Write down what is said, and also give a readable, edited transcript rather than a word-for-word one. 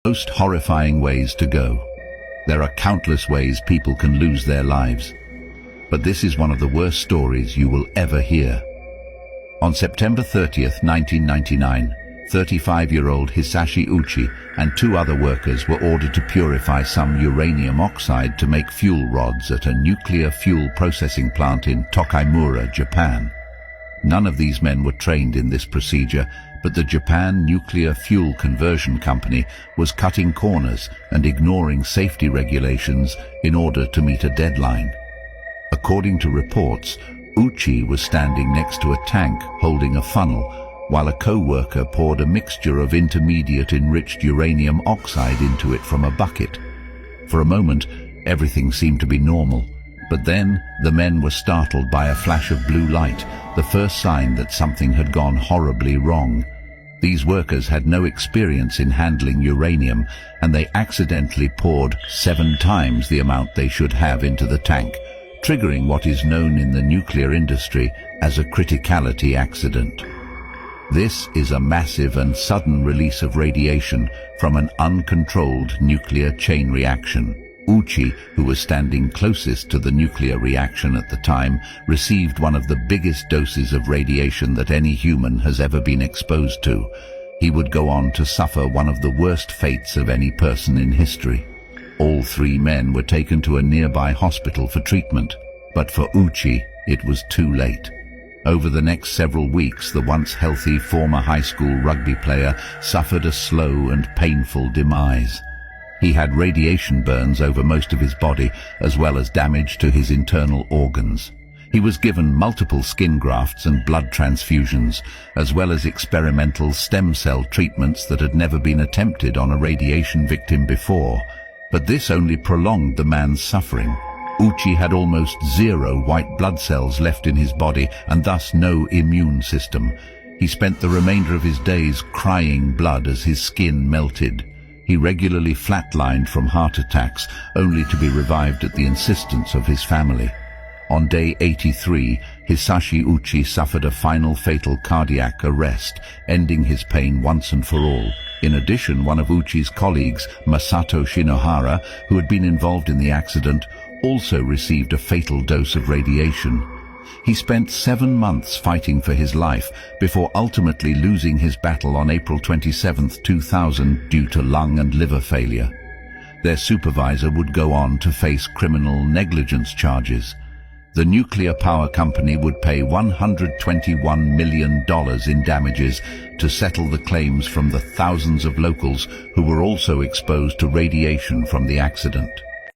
Most horrifying ways to go. There are countless ways people can lose their lives, but this is one of the worst stories you will ever hear. On September 30th, 1999, 35-year-old Hisashi Uchi and two other workers were ordered to purify some uranium oxide to make fuel rods at a nuclear fuel processing plant in Tokaimura, Japan. None of these men were trained in this procedure, but the Japan Nuclear Fuel Conversion Company was cutting corners and ignoring safety regulations in order to meet a deadline. According to reports, Uchi was standing next to a tank holding a funnel, while a co-worker poured a mixture of intermediate enriched uranium oxide into it from a bucket. For a moment, everything seemed to be normal, but then the men were startled by a flash of blue light, the first sign that something had gone horribly wrong. These workers had no experience in handling uranium, and they accidentally poured 7 times the amount they should have into the tank, triggering what is known in the nuclear industry as a criticality accident. This is a massive and sudden release of radiation from an uncontrolled nuclear chain reaction. Uchi, who was standing closest to the nuclear reaction at the time, received one of the biggest doses of radiation that any human has ever been exposed to. He would go on to suffer one of the worst fates of any person in history. All 3 men were taken to a nearby hospital for treatment, but for Uchi, it was too late. Over the next several weeks, the once healthy former high school rugby player suffered a slow and painful demise. He had radiation burns over most of his body, as well as damage to his internal organs. He was given multiple skin grafts and blood transfusions, as well as experimental stem cell treatments that had never been attempted on a radiation victim before. But this only prolonged the man's suffering. Uchi had almost 0 white blood cells left in his body and thus no immune system. He spent the remainder of his days crying blood as his skin melted. He regularly flatlined from heart attacks, only to be revived at the insistence of his family. On day 83, Hisashi Uchi suffered a final fatal cardiac arrest, ending his pain once and for all. In addition, one of Uchi's colleagues, Masato Shinohara, who had been involved in the accident, also received a fatal dose of radiation. He spent 7 months fighting for his life before ultimately losing his battle on April 27, 2000 due to lung and liver failure. Their supervisor would go on to face criminal negligence charges. The nuclear power company would pay $121 million in damages to settle the claims from the thousands of locals who were also exposed to radiation from the accident.